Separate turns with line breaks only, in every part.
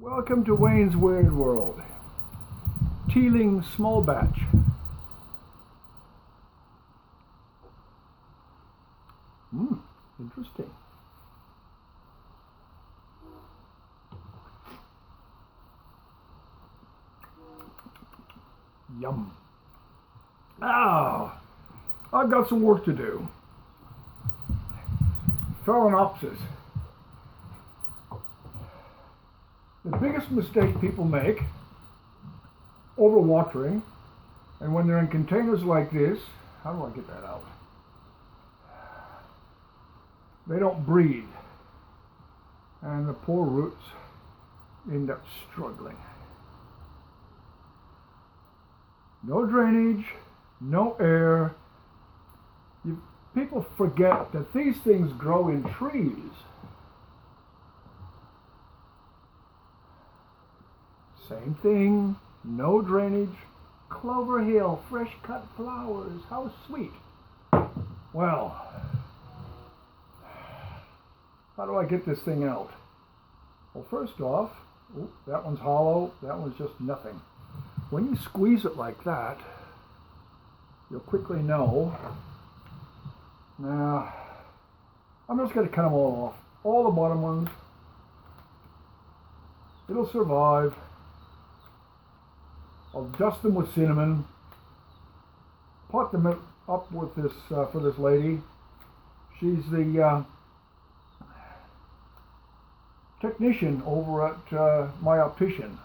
Welcome to Wayne's Weird World. Teeling small batch. Interesting. Yum. Ah, I've got some work to do. Phalaenopsis. The biggest mistake people make, overwatering, and when they're in containers like this, how do I get that out? They don't breathe, and the poor roots end up struggling. No drainage, no air. People forget that these things grow in trees. Same thing, no drainage, Clover Hill, fresh cut flowers, how sweet. Well, how do I get this thing out? Well, first off, that one's hollow, that one's just nothing. When you squeeze it like that, you'll quickly know. Now, I'm just going to cut them all off, all the bottom ones. It'll survive. I'll dust them with cinnamon, pot them up with this for this lady. She's the technician over at my optician.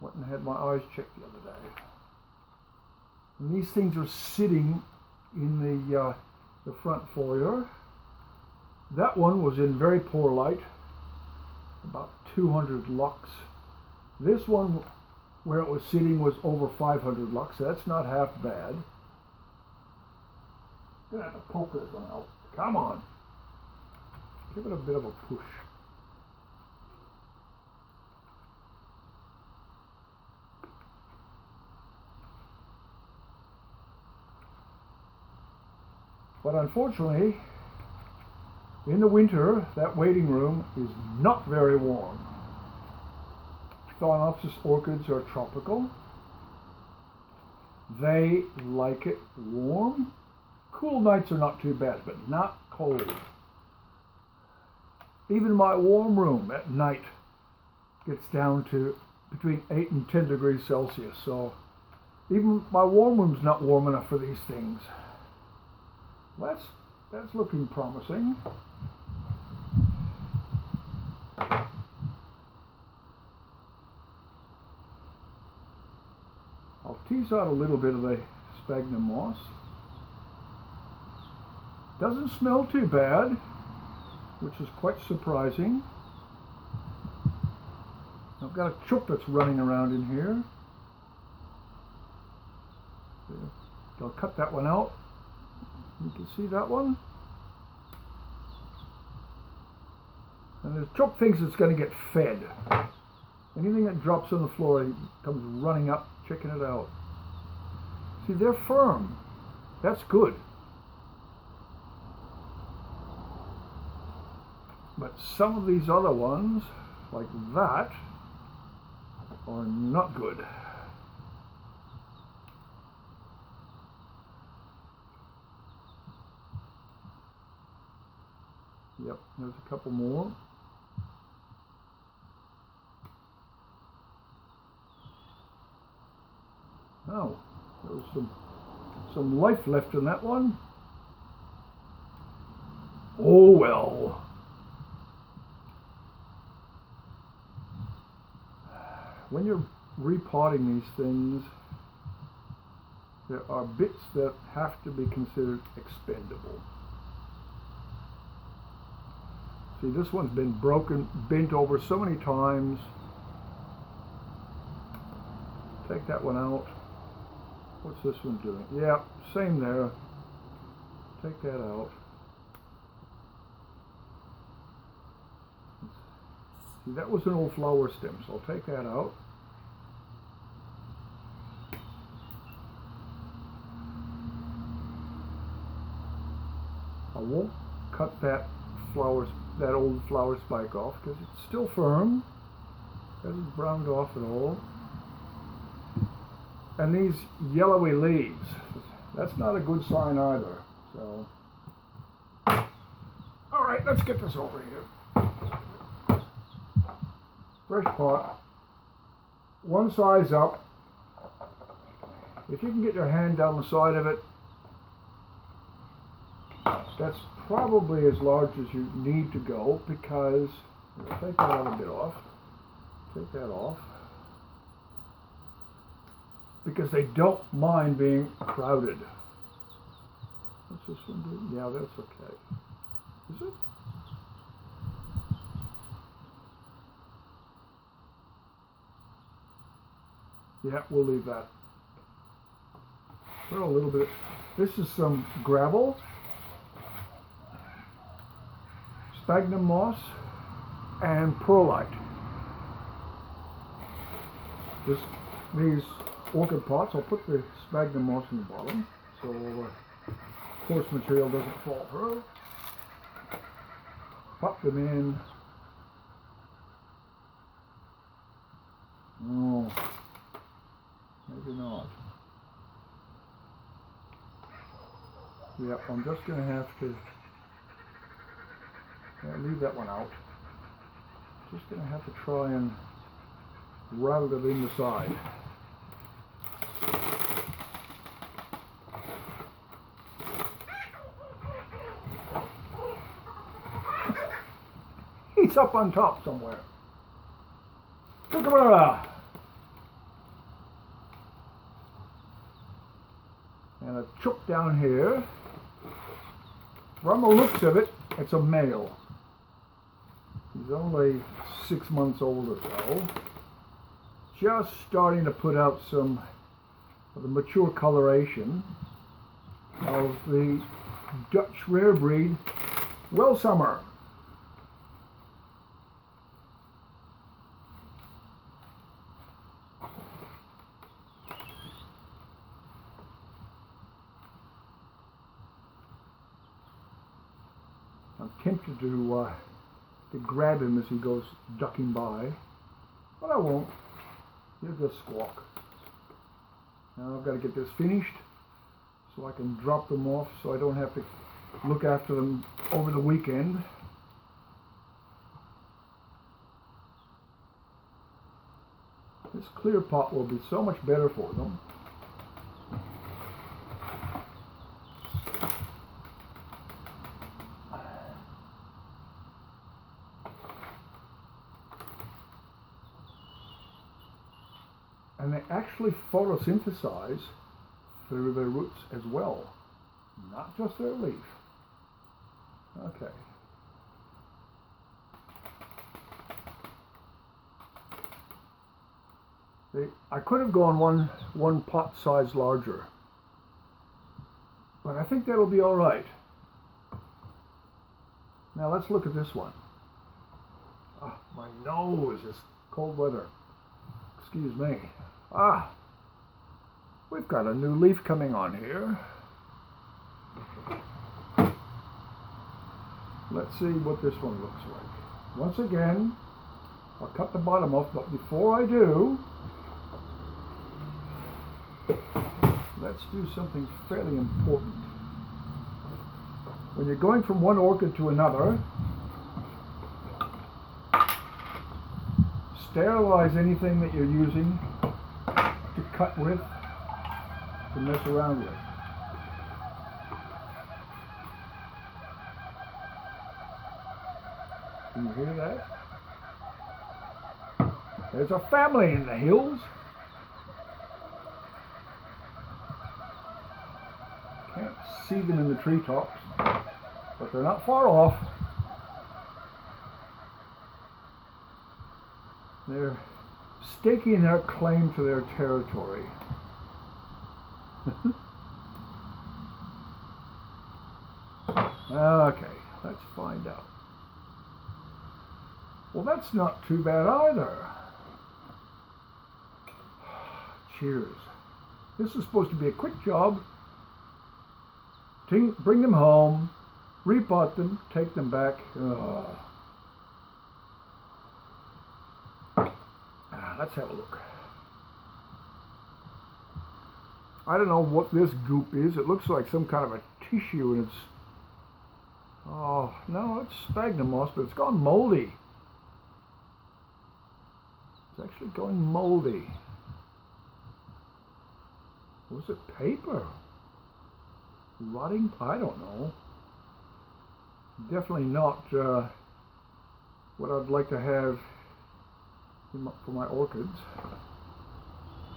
Went and had my eyes checked the other day. And these things are sitting in the front foyer. That one was in very poor light, about 200 lux. This one, where it was sitting, was over 500 lux. That's not half bad. Gonna have to poke this one out. Come on. Give it a bit of a push. But unfortunately, in the winter, that waiting room is not very warm. Phalaenopsis orchids are tropical. They like it warm. Cool nights are not too bad, but not cold. Even my warm room at night gets down to between 8 and 10 degrees Celsius. So even my warm room's not warm enough for these things. That's looking promising. I'll tease out a little bit of the spaghnum moss. Doesn't smell too bad, which is quite surprising. I've got a chook that's running around in here. I'll cut that one out. You can see that one. And the chook thinks it's going to get fed. Anything that drops on the floor, he comes running up, checking it out. See, they're firm. That's good. But some of these other ones, like that, are not good. Yep, there's a couple more. Oh, there was some life left in that one. Oh well. When you're repotting these things, there are bits that have to be considered expendable. See, this one's been broken, bent over so many times. Take that one out. What's this one doing? Yeah, same there. Take that out. See, that was an old flower stem, so I'll take that out. I won't cut that old flower spike off because it's still firm. Hasn't browned off at all. And these yellowy leaves, that's not a good sign either. So, all right, let's get this over here. Fresh pot, one size up. If you can get your hand down the side of it, that's probably as large as you need to go, because, take that other bit off, take that off, because they don't mind being crowded. What's this one do? Yeah, that's okay. Is it? Yeah, we'll leave that. Throw a little bit. This is some gravel, spaghnum moss, and perlite. These orchid pots, I'll put the spaghnum moss in the bottom so the coarse material doesn't fall through. Pop them in. Oh, maybe not. Yep, I'm just going to have to leave that one out. Just going to have to try and rattle it in the side. He's up on top somewhere. And a chook down here. From the looks of it, it's a male. He's only 6 months old or so. Just starting to put out some of the mature coloration of the Dutch rare breed Welsummer. I'm tempted to grab him as he goes ducking by, but I won't. He'll just squawk. Now I've got to get this finished so I can drop them off so I don't have to look after them over the weekend. This clear pot will be so much better for them. And they actually photosynthesize through their roots as well, not just their leaf. Okay. I could have gone one pot size larger, but I think that'll be all right. Now let's look at this one. Oh, my nose is cold weather. Excuse me. We've got a new leaf coming on here. Let's see what this one looks like. Once again, I'll cut the bottom off, but before I do, let's do something fairly important. When you're going from one orchid to another, sterilize anything that you're using to cut with, to mess around with. Can you hear that? There's a family in the hills. Can't see them in the treetops, but they're not far off. They're staking their claim to their territory. Okay, let's find out. Well, that's not too bad either. Cheers. This is supposed to be a quick job. Bring them home, repot them, take them back. let's have a look. I don't know what this goop is. It looks like some kind of a tissue, and it's, oh no, it's sphagnum moss, but it's gone moldy. It's actually going moldy. Was it paper? Rotting? I don't know. Definitely not what I'd like to have for my orchids.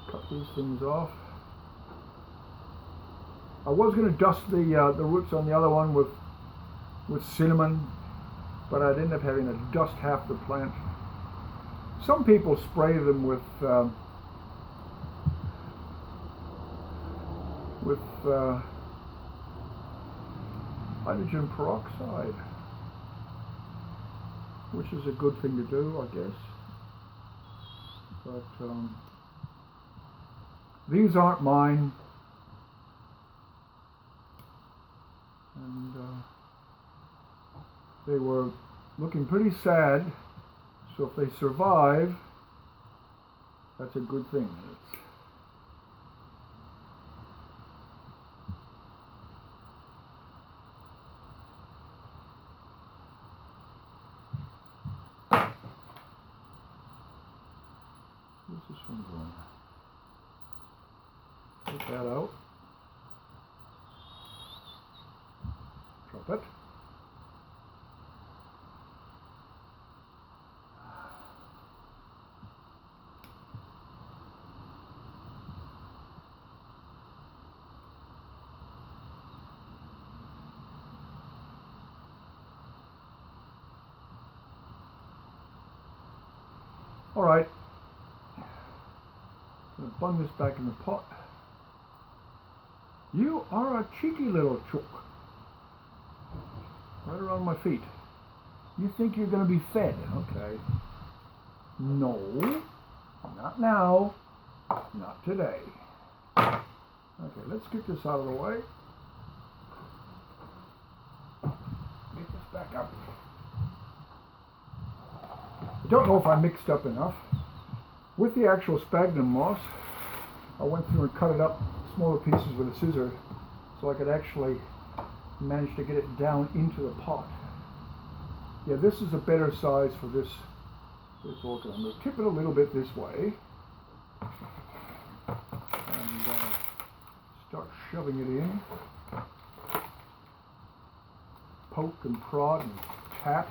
Cut these things off. I was going to dust the roots on the other one with cinnamon, but I'd end up having to dust half the plant. Some people spray them with hydrogen peroxide, which is a good thing to do, I guess. But these aren't mine, and they were looking pretty sad. So if they survive, that's a good thing. Where's this one going? Take that out. Drop it. All right, I'm going to bung this back in the pot. You are a cheeky little chook. Right around my feet. You think you're going to be fed, okay? No, not now, not today. Okay, let's get this out of the way. Get this back up. I don't know if I mixed up enough. With the actual sphagnum moss, I went through and cut it up smaller pieces with a scissor so I could actually manage to get it down into the pot. Yeah, this is a better size for this orchid. I'm going to tip it a little bit this way and start shoving it in. Poke and prod and tap.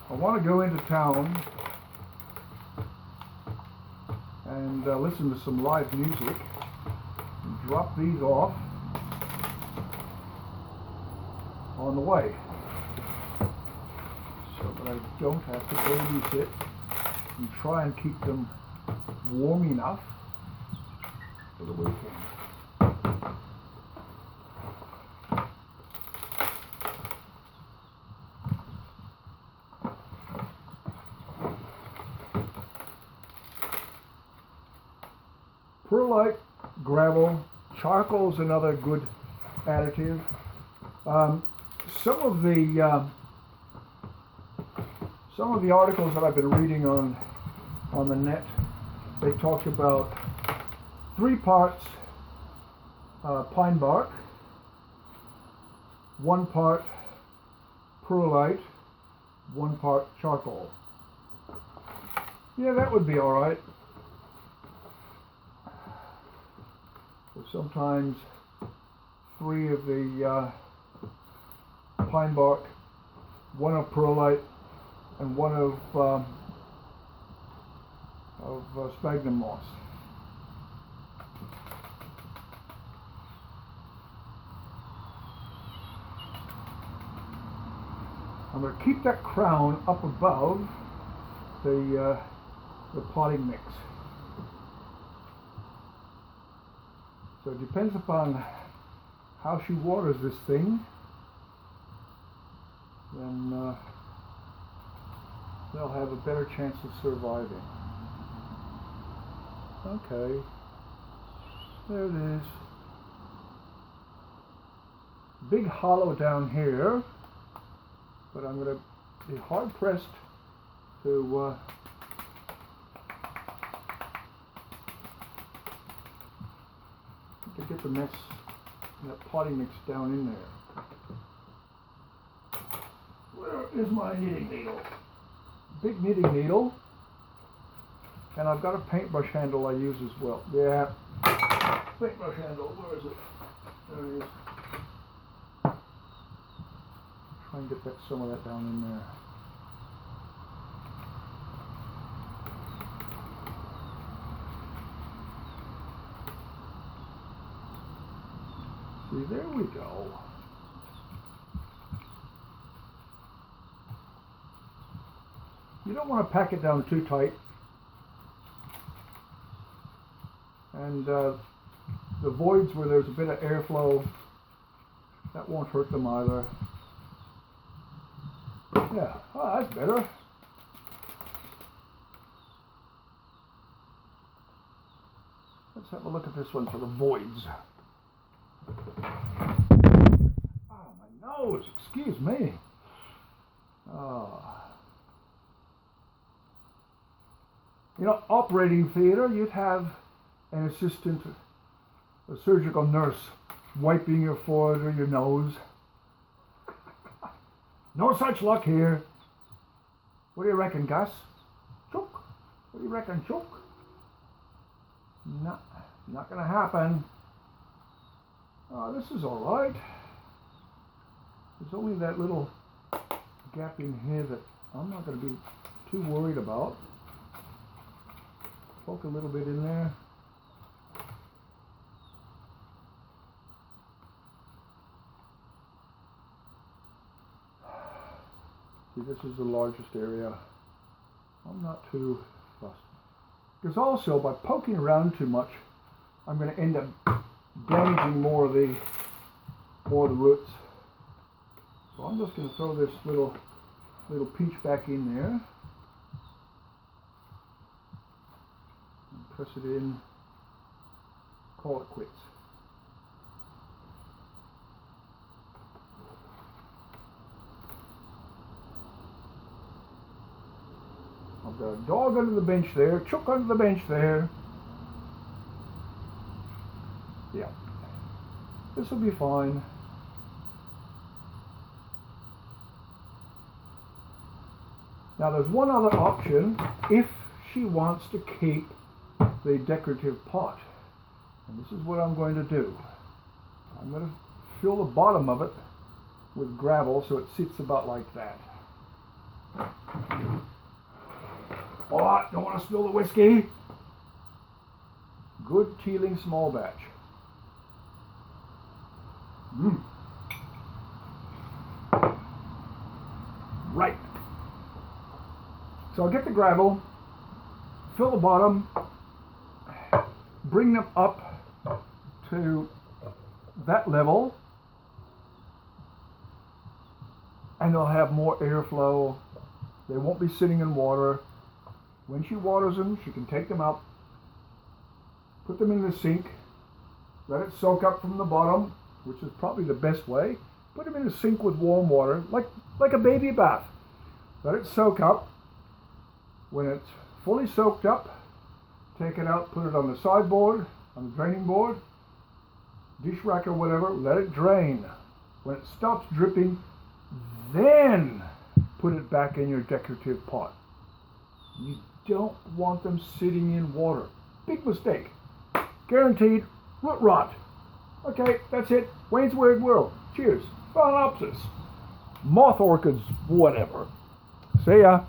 I want to go into town and listen to some live music and drop these off on the way so that I don't have to babysit and try and keep them warm enough for the weekend. Perlite, gravel, charcoal is another good additive. Some of the articles that I've been reading on the net, they talked about 3 parts pine bark, 1 part perlite, 1 part charcoal. Yeah, that would be all right. Sometimes 3 of the pine bark, 1 of perlite, and 1 of sphagnum moss. I'm going to keep that crown up above the potting mix. So it depends upon how she waters this thing, then they'll have a better chance of surviving. Okay, there it is. Big hollow down here, but I'm going to be hard pressed to get the mess, that potting mix down in there. Where is my knitting needle? Big knitting needle. And I've got a paintbrush handle I use as well. Yeah, paintbrush handle, where is it? There it is. Try and get some of that down in there. See, there we go. You don't want to pack it down too tight. And the voids where there's a bit of airflow, that won't hurt them either. Yeah, oh, that's better. Let's have a look at this one for the voids. Oh, my nose, excuse me. Oh. You know, operating theater, you'd have an assistant, a surgical nurse, wiping your forehead or your nose. No such luck here. What do you reckon, Gus? Chook? What do you reckon, Chook? No, not gonna happen. Oh, this is all right. There's only that little gap in here that I'm not gonna be too worried about. Poke a little bit in there. See, this is the largest area. I'm not too fussed. Because also, by poking around too much, I'm going to end up damaging more of the roots. So I'm just going to throw this little peach back in there. And press it in. Call it quits. I've got a dog under the bench there, Chook under the bench there. Yeah, this will be fine. Now there's one other option if she wants to keep the decorative pot. And this is what I'm going to do. I'm going to fill the bottom of it with gravel so it sits about like that. Oh, don't want to spill the whiskey. Good Teeling small batch. Right. So I'll get the gravel, fill the bottom, bring them up to that level, and they'll have more airflow. They won't be sitting in water. When she waters them, she can take them up, put them in the sink, let it soak up from the bottom, which is probably the best way. Put them in a sink with warm water, like a baby bath. Let it soak up. When it's fully soaked up, take it out, put it on the sideboard, on the draining board, dish rack or whatever, let it drain. When it stops dripping, then put it back in your decorative pot. You don't want them sitting in water. Big mistake. Guaranteed root rot. Okay, that's it. Wayne's Weird World. Cheers. Phalaenopsis. Moth orchids, whatever. See ya.